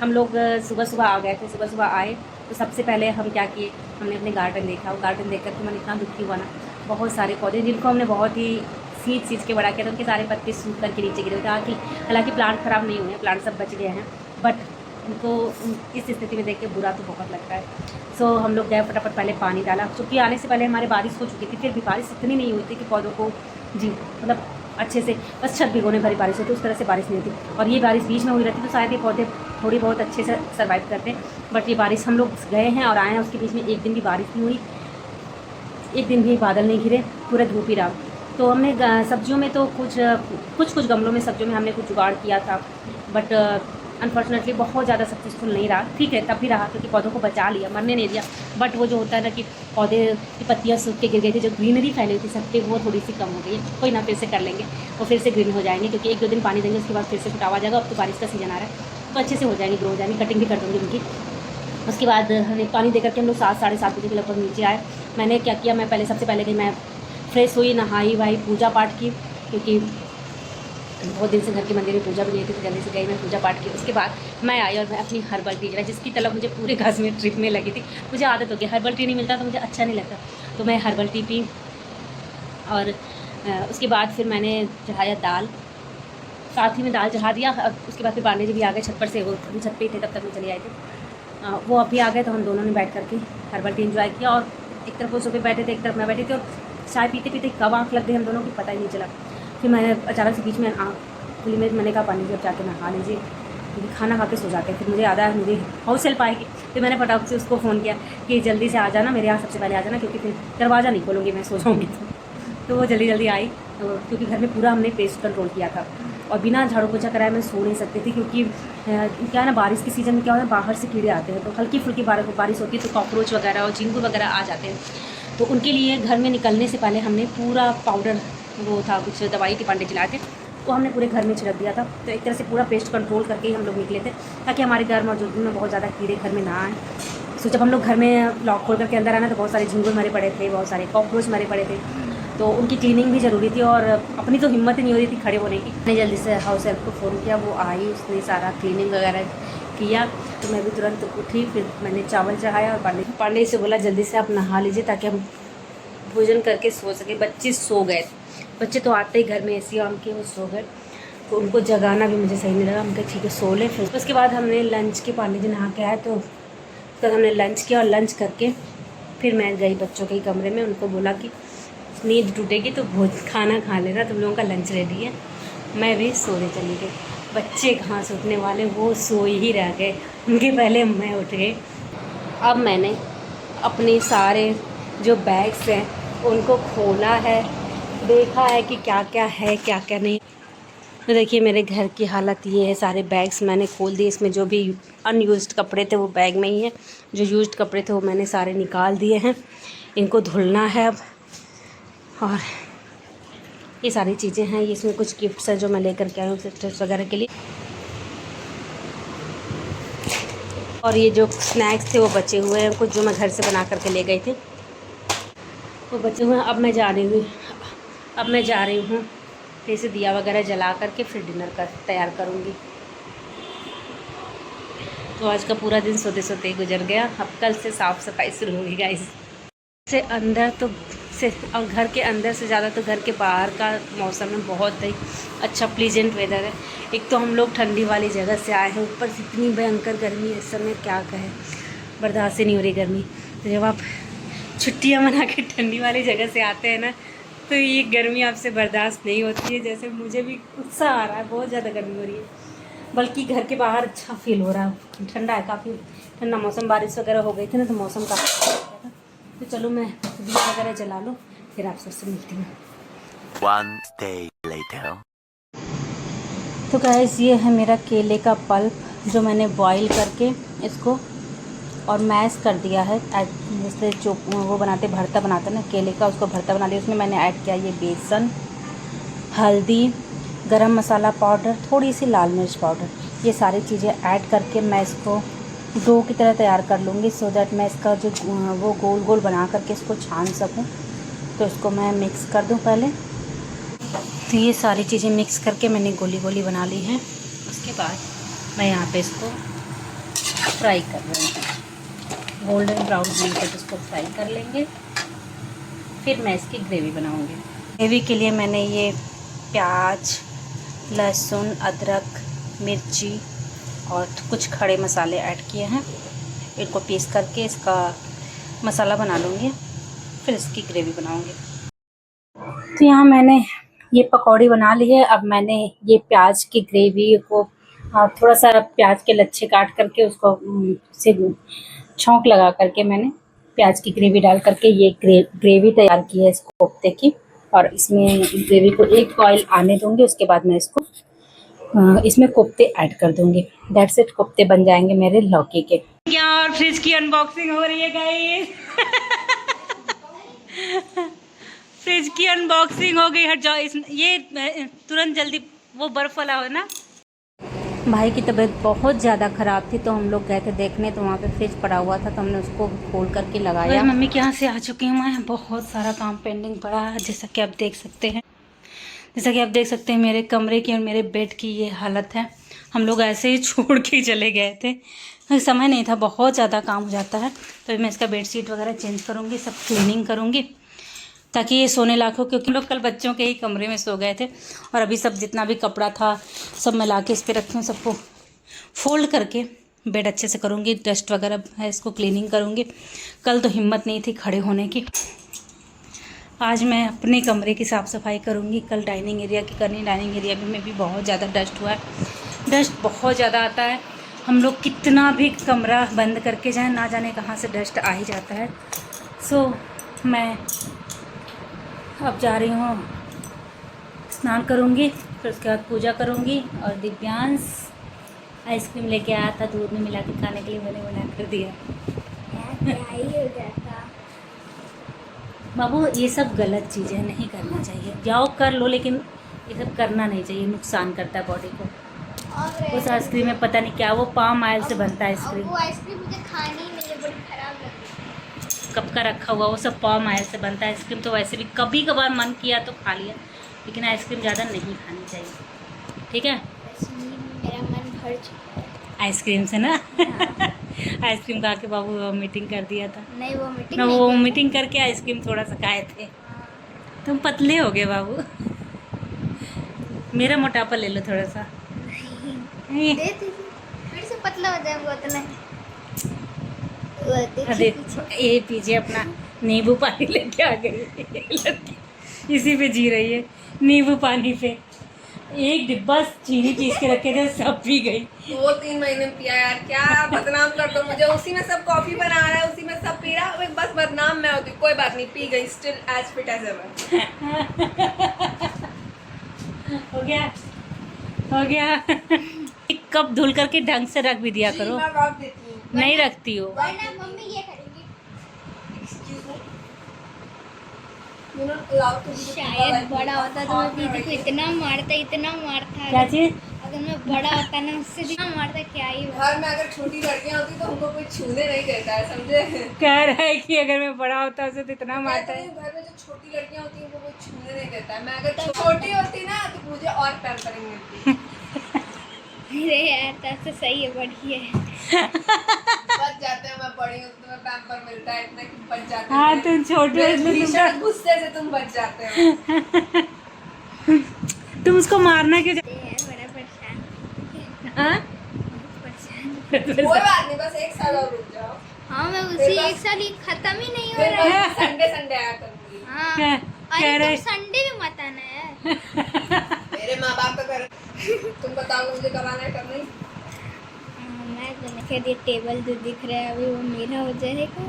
हम लोग सुबह सुबह आ गए थे। सुबह सुबह आए तो सबसे पहले हम क्या किए, हमने अपने गार्डन देखा। वो गार्डन देख कर के मन इतना दुखी हुआ ना। बहुत सारे पौधे जिनको हमने बहुत ही सींच के बड़ा किया था, उनके सारे पत्ते सूख कर के नीचे गिरे थे। हालाँकि प्लांट ख़राब नहीं हुए हैं, प्लांट सब बच गए हैं, बट उनको इस स्थिति में देख के बुरा तो बहुत लगता है। सो हम लोग गए, फटाफट पहले पानी डाला, क्योंकि आने से पहले हमारे बारिश हो चुकी थी। फिर भी बारिश इतनी नहीं हुई थी कि पौधों को जी मतलब अच्छे से, बस छत भिगोने भरी बारिश होती, उस तरह से बारिश नहीं थी। और ये बारिश बीच में हुई रहती तो शायद ये पौधे थोड़ी बहुत अच्छे से सर्वाइव करते, बट ये बारिश हम लोग गए हैं और आए हैं, उसके बीच में एक दिन भी बारिश नहीं हुई, एक दिन भी बादल नहीं घिरे, पूरा धूप ही रहा। तो हमने सब्जियों में तो कुछ गमलों में सब्जियों में हमने कुछ जुगाड़ किया था, बट अनफॉर्चुनेटली बहुत ज़्यादा सक्सेसफुल नहीं रहा। ठीक है, तब भी रहा क्योंकि पौधों को बचा लिया, मरने नहीं दिया। बट वो जो होता है ना कि पौधे की पत्तियाँ सूख के गिर गई थी, जो ग्रीनरी फैली हुई थी सबके, वो थोड़ी सी कम हो गई है। कोई ना, फिर से कर लेंगे, वो फिर से ग्रीन हो जाएंगे, क्योंकि 1-2 दिन पानी देंगे, उसके बाद फिर से फुटावा आ जाएगा। अब तो बारिश का सीजन आ रहा है, तो अच्छे से हो जाएंगे, ग्रो हो जाएंगे। कटिंग भी कर दूँगी उनकी। उसके बाद हमें पानी देकर के हम लोग 7 साढ़े 7 बजे के लगभग नीचे आए। मैंने क्या किया, मैं सबसे पहले कि मैं फ्रेश हुई, नहाई वाई, पूजा पाठ की, क्योंकि बहुत दिन से घर के मंदिर में पूजा भी नहीं थी, तो जल्दी से गई, मैं पूजा पाठ की। उसके बाद मैं आई और मैं अपनी हर्बल टी, जिसकी तलब मुझे पूरे कश्मीर ट्रिप में लगी थी। मुझे आदत हो गई, हर्बल टी नहीं मिलता तो मुझे अच्छा नहीं लगता, तो मैं हर्बल टी पी। और उसके बाद फिर मैंने चढ़ाया दाल, साथ ही में दाल चढ़ा दिया। उसके बाद फिर पांडे जी भी आ गए छत पर से, वो अभी छत पे थे तब तक मैं चली आई थी। वो अभी आ गए, तो हम दोनों ने बैठ करके हर्बल टी इन्जॉय किया। और एक तरफ वो सोफे बैठे थे, एक तरफ मैं बैठी थी, और चाय पीते पीते कब आँख लग गई हम दोनों को पता ही नहीं चला। फिर मैंने अचानक से बीच में आँख खुली में, मैंने कहा पानी जी अब जाके नहा लीजिए, क्योंकि खाना खा के सो जाते हैं। फिर मुझे याद आया मेरी हाउस हेल्प आएगी, फिर मैंने फटाफट से उसको फ़ोन किया कि जल्दी से आ जाना, मेरे यहाँ सबसे पहले आ जाना, क्योंकि फिर दरवाज़ा नहीं खोलूँगी, मैं सो जाऊँगी। तो वो जल्दी जल्दी आई, तो क्योंकि घर में पूरा हमने पेस्ट कंट्रोल किया था, और बिना झाड़ू पोछा कराए मैं सो नहीं सकती थी, क्योंकि क्या है ना, बारिश के सीज़न में क्या होता है, बाहर से कीड़े आते हैं, तो हल्की फुल्की बारिश होती है तो कॉकरोच वगैरह और झींगुर वगैरह आ जाते हैं। तो उनके लिए घर में निकलने से पहले हमने पूरा पाउडर, वो था कुछ दवाई के पांडे चिल्लाए थे, वो हमने पूरे घर में छिड़क दिया था। तो एक तरह से पूरा पेस्ट कंट्रोल करके ही हम लोग निकले थे, ताकि हमारे घर मौजूदगी में बहुत ज़्यादा कीड़े घर में ना आए। सो जब हम लोग घर में लॉक खोल करके अंदर आना, तो बहुत सारे झींगुर मरे पड़े थे, बहुत सारे कॉकरोच मरे पड़े थे, तो उनकी क्लीनिंग भी ज़रूरी थी। और अपनी तो हिम्मत ही नहीं हो रही थी खड़े होने की। मैंने जल्दी से हाउस हेल्प को फ़ोन किया, वो आई, उसने सारा क्लीनिंग वगैरह किया, तो मैं भी तुरंत उठी। फिर मैंने चावल चढ़ाया और पांडे से बोला जल्दी से आप नहा लीजिए, ताकि हम भोजन करके सो सके। बच्चे सो गए, बच्चे तो आते ही घर में ऐसी ऑन किए, वो सो गए, तो उनको जगाना भी मुझे सही नहीं लगा। हम कहा ठीक है सो ले। फिर उसके बाद हमने लंच के, पांडे जी नहा के आए, तो फिर हमने लंच किया, और लंच करके फिर मैं गई बच्चों के कमरे में। उनको बोला कि नींद टूटेगी तो खाना खा लेना, तुम लोगों का लंच रेडी है। मैं भी सोने चली गई। बच्चे कहाँ से उठने वाले, वो सो ही रह गए, उनके पहले मैं उठ गई। अब मैंने अपने सारे जो बैग्स हैं उनको खोला है, देखा है कि क्या क्या है क्या क्या नहीं। तो देखिए मेरे घर की हालत ये है, सारे बैग्स मैंने खोल दिए। इसमें जो भी अनयूज्ड कपड़े थे वो बैग में ही है, जो यूज्ड कपड़े थे वो मैंने सारे निकाल दिए हैं। इनको धुलना है अब। और ये सारी चीज़ें हैं, इसमें कुछ गिफ्ट्स हैं जो मैं लेकर के आई हूँ सिस्टर्स वगैरह के लिए। और ये जो स्नैक्स थे वो बचे हुए हैं, कुछ जो मैं घर से बना करके ले गई थी वो बचे हुए हैं। अब मैं जा रही हूँ फिर से दिया वगैरह जला करके फिर डिनर तैयार करूँगी। तो आज का पूरा दिन सोते सोते गुजर गया। अब कल से साफ़ सफाई शुरू होगी गाइस। से अंदर तो से और घर के अंदर से ज़्यादा तो घर के बाहर का मौसम में बहुत ही अच्छा प्लीजेंट वेदर है। एक तो हम लोग ठंडी वाली जगह से आए हैं, ऊपर से इतनी भयंकर गर्मी है इस समय, क्या कहें, बर्दाश्त ही नहीं हो रही गर्मी। तो जब आप छुट्टियां मना के ठंडी वाली जगह से आते हैं ना, तो ये गर्मी आपसे बर्दाश्त नहीं होती है। जैसे मुझे भी उत्साह आ रहा है, बहुत ज़्यादा गर्मी हो रही है, बल्कि घर के बाहर अच्छा फील हो रहा है, ठंडा है, काफ़ी ठंडा मौसम। बारिश वगैरह हो गई थी ना, तो मौसम काफ़ी अच्छा हो गया था। तो चलो मैं दिया वगैरह जला लूँ, फिर आप सबसे मिलती हूँ। 1 day later. तो गाइस ये है मेरा केले का पल्प, जो मैंने बॉईल करके इसको और मैश कर दिया है। जैसे जो वो बनाते भरता बनाते ना केले का, उसको भरता बना दिया। उसमें मैंने ऐड किया ये बेसन, हल्दी, गरम मसाला पाउडर, थोड़ी सी लाल मिर्च पाउडर, ये सारी चीज़ें ऐड करके मैं इसको डो की तरह तैयार कर लूँगी, सो दैट मैं इसका जो वो गोल गोल बना करके इसको छान सकूँ। तो इसको मैं मिक्स कर दूँ पहले। तो ये सारी चीज़ें मिक्स करके मैंने गोली गोली बना ली हैं। उसके बाद मैं यहाँ पे इसको फ्राई कर रहे हैं, गोल्डन ब्राउन होने तक इसको फ्राई कर लेंगे। फिर मैं इसकी ग्रेवी बनाऊंगी। ग्रेवी के लिए मैंने ये प्याज, लहसुन, अदरक, मिर्ची और कुछ खड़े मसाले ऐड किए हैं। इनको पीस करके इसका मसाला बना लूँगी, फिर इसकी ग्रेवी बनाऊंगी। तो यहाँ मैंने ये पकौड़ी बना ली है। अब मैंने ये प्याज की ग्रेवी को थोड़ा सा प्याज के लच्छे काट करके उसको से छौंक लगा करके मैंने प्याज की ग्रेवी डाल करके ये ग्रेवी तैयार की है इस कोफ्ते की। और इसमें ग्रेवी को एक बॉयल आने दूंगी, उसके बाद मैं इसको इसमें कोफ्ते ऐड कर दूंगी। दैट्स इट, कोफ्ते बन जाएंगे मेरे लौकी के। क्या और फ्रिज की अनबॉक्सिंग हो रही है गाइस। फ्रिज की अनबॉक्सिंग हो गई। हट जाओ, ये तुरंत जल्दी, वो बर्फ वाला हो ना। भाई की तबीयत बहुत ज़्यादा ख़राब थी तो हम लोग गए थे देखने, तो वहाँ पे फ्रिज पड़ा हुआ था तो हमने उसको खोल करके लगाया। मम्मी के यहाँ से आ चुकी हूँ मैं। बहुत सारा काम पेंडिंग पड़ा है, जैसा कि आप देख सकते हैं। मेरे कमरे की और मेरे बेड की ये हालत है। हम लोग ऐसे ही छोड़ के चले गए थे, समय नहीं था, बहुत ज़्यादा काम हो जाता है। तो मैं इसका बेडशीट वगैरह चेंज करूँगी, सब क्लीनिंग करूँगी ताकि ये सोने लायक हो, क्योंकि हम लोग कल बच्चों के ही कमरे में सो गए थे। और अभी सब जितना भी कपड़ा था सब मैं ला के इस पर रखी हूँ, सबको फोल्ड करके बेड अच्छे से करूँगी। डस्ट वगैरह है, इसको क्लीनिंग करूँगी। कल तो हिम्मत नहीं थी खड़े होने की। आज मैं अपने कमरे की साफ़ सफाई करूँगी, कल डाइनिंग एरिया की करनी। डाइनिंग एरिया में भी बहुत ज़्यादा डस्ट हुआ है, डस्ट बहुत ज़्यादा आता है। हम लोग कितना भी कमरा बंद करके जाएं, ना जाने कहाँ से डस्ट आ ही जाता है। सो मैं अब जा रही हूँ, स्नान करूँगी, फिर उसके बाद पूजा करूँगी। और दिव्यांश आइसक्रीम लेके आया था, दूध में मिला के खाने के लिए, मैंने बना कर दिया। बाबू ये सब गलत चीज़ें नहीं करना चाहिए। जाओ कर लो, लेकिन ये सब करना नहीं चाहिए, नुकसान करता है बॉडी को। उस आइसक्रीम में पता नहीं क्या, वो पाम ऑयल से बनता है आइसक्रीम। वो आइसक्रीम मुझे खानी ही नहीं है, बड़ी खराब लग रही है। कब का रखा हुआ, वो सब पाम ऑयल से बनता है आइसक्रीम। तो वैसे भी कभी कभार मन किया तो खा लिया, लेकिन आइसक्रीम ज़्यादा नहीं खानी चाहिए, ठीक है। मेरा मन भर चुका है आइसक्रीम से ना। आइसक्रीम खा के बाबू वॉमिटिंग कर दिया था। नहीं, वो मीटिंग ना, वो वॉमिटिंग करके आइसक्रीम थोड़ा सा खाए थे। तुम पतले हो गए बाबू। मेरा मोटापा ले लो थोड़ा सा। दे दीजिए, फिर से पतला हो जाएगा उतना। अरे ये पीछे अपना नींबू पानी लेके आ गई लड़की, इसी पे जी रही है, नींबू पानी पे। एक डिब्बा चीनी पीस के रखे थे, सब पी गई। 2-3 महीने में पिया यार, क्या बदनाम कर दो मुझे। उसी में सब कॉफी बना रहा है, उसी में सब पी रहा है, बस बदनाम मैं होती। कोई बात नहीं, पी गई, still as fit as ever. हो गया, हो गया। एक कप धुल करके ढंग से रख भी दिया करो। मैं रख देती हूँ। नहीं रखती हो। वरना मम्मी ये करेंगी। शायद बड़ा होता तो मैं दीदी को इतना मारता। क्या चीज? अगर मैं बड़ा होता ना, उससे इतना मारता, क्या ही बात। घर में अगर छोटी लड़कियां होती तो हमको कोई छूने नहीं देता है, समझे। कह रहा है कि अगर मैं बड़ा होता उसे तो इतना मारता है। घर में जो छोटी लड़कियां होती हैं उनको कोई छूने नहीं देता है। मैं अगर छोटी होती ना तो मुझे और पैम्परिंग मिलती। अरे यार, तब तो सही है, बढ़िया है। बच जाते हैं, मैं बड़ी हूँ तो तुम्हें पैम्पर मिलता है इतना कि बच जाते हैं। हाँ, तुम छोटे हो इसलिए भीषण गुस्से से तुम बच जाते हो। तुम उसको मारना क्यों? बड़ा परेशान। हाँ? कोई बात नहीं, बस 1 साल और रुक जाओ। हाँ, मैं उसी एक साल ही खत्म ही नहीं हो रहा है। संडे संडे आया करूंगी। हाँ, कह अरे रहे तुम संडे में मत आना है। मेरे माँ बाप तो कर, तुम बताओ मुझे कराना है कर नहीं। मैं तो नहीं कह दिया, टेबल जो दिख रहा है अभी वो मेरा हो जाएगा।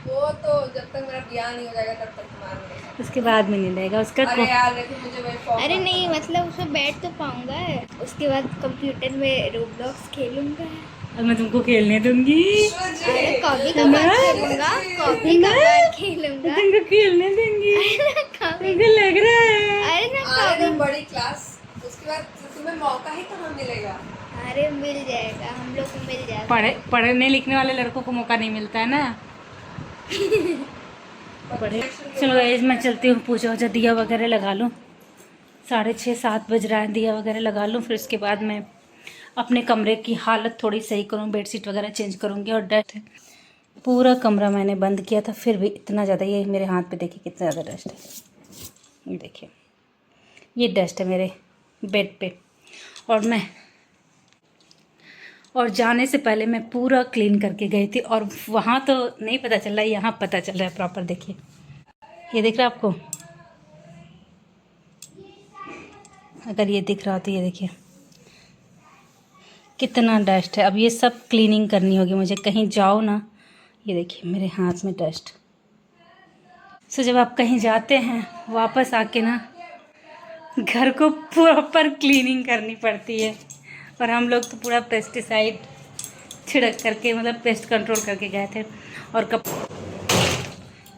वो तो जब तक मेरा ब्याह नहीं हो जाएगा तब तक तुम्हारा नहीं। उसके बाद में नहीं रहेगा उसका। अरे यार देखो मुझे वही फॉर्म। अरे नहीं, मतलब उसमें बैठ तो पाऊंगा, उसके बाद कंप्यूटर में रोब्लॉक्स खेलूंगा। अब मैं तुमको खेलने दूंगी। अरे कभी कभार खेलूंगा, कभी कभार खेलूंगा। तुमको खेलने दूंगी, कभी, तुमको लग रहा है। अरे ना अरे कभी, बड़ी क्लास, उसके बाद तुम्हें मौका ही कहाँ मिलेगा। अरे मिल जाएगा, हम लोग को मिल जाएगा। पढ़ने लिखने वाले लड़कों को मौका नहीं मिलता है ना। पढ़े। चलो गाइस, मैं चलती हूँ, पूजा वूजा दिया वगैरह लगा लूँ। 6:30-7 बज रहा है, दिया वगैरह लगा लूँ, फिर उसके बाद मैं अपने कमरे की हालत थोड़ी सही करूँ, बेडशीट वगैरह चेंज करूँगी। और डस्ट है, पूरा कमरा मैंने बंद किया था, फिर भी इतना ज़्यादा, ये मेरे हाथ पे देखिए कितना ज़्यादा डस्ट है। ये देखिए, ये डस्ट है मेरे बेड पे। और जाने से पहले मैं पूरा क्लीन करके गई थी, और वहाँ तो नहीं पता चल रहा है, यहाँ पता चल रहा है प्रॉपर। देखिए, ये दिख रहा है आपको? अगर ये दिख रहा हो तो ये देखिए कितना डस्ट है। अब ये सब क्लीनिंग करनी होगी मुझे, कहीं जाओ ना। ये देखिए मेरे हाथ में डस्ट। सो जब आप कहीं जाते हैं, वापस आके ना घर को प्रॉपर क्लीनिंग करनी पड़ती है। और हम लोग तो पूरा पेस्टिसाइड छिड़क करके, मतलब पेस्ट कंट्रोल करके गए थे। और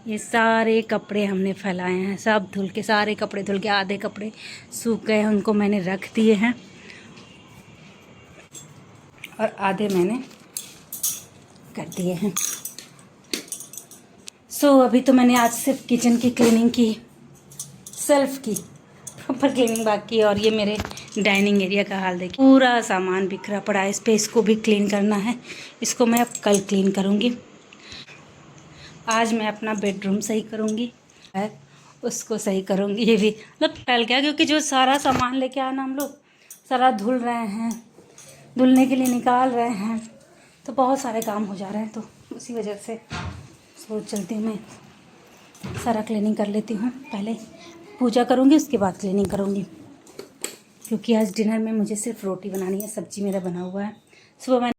ये सारे कपड़े हमने फैलाए हैं, सब धुल के, सारे कपड़े धुल के, आधे कपड़े सूख गए, उनको मैंने रख दिए हैं और आधे मैंने कर दिए हैं। सो अभी तो मैंने आज सिर्फ किचन की क्लीनिंग की, सेल्फ की प्रॉपर क्लीनिंग बाकी है। और ये मेरे डाइनिंग एरिया का हाल देखिए, पूरा सामान बिखरा पड़ा है। इस पर इसको भी क्लीन करना है, इसको मैं अब कल क्लीन करूँगी। आज मैं अपना बेडरूम सही करूँगी, उसको सही करूँगी। ये भी मतलब फैल गया, क्योंकि जो सारा सामान लेके आना हम लोग सारा धुल रहे हैं, धुलने के लिए निकाल रहे हैं, तो बहुत सारे काम हो जा रहे हैं। तो उसी वजह से सोच चलती हूँ मैं सारा क्लीनिंग कर लेती हूँ। पहले पूजा करूँगी, उसके बाद क्लीनिंग करूँगी, क्योंकि आज डिनर में मुझे सिर्फ रोटी बनानी है। सब्जी मेरा बना हुआ है। सुबह मैं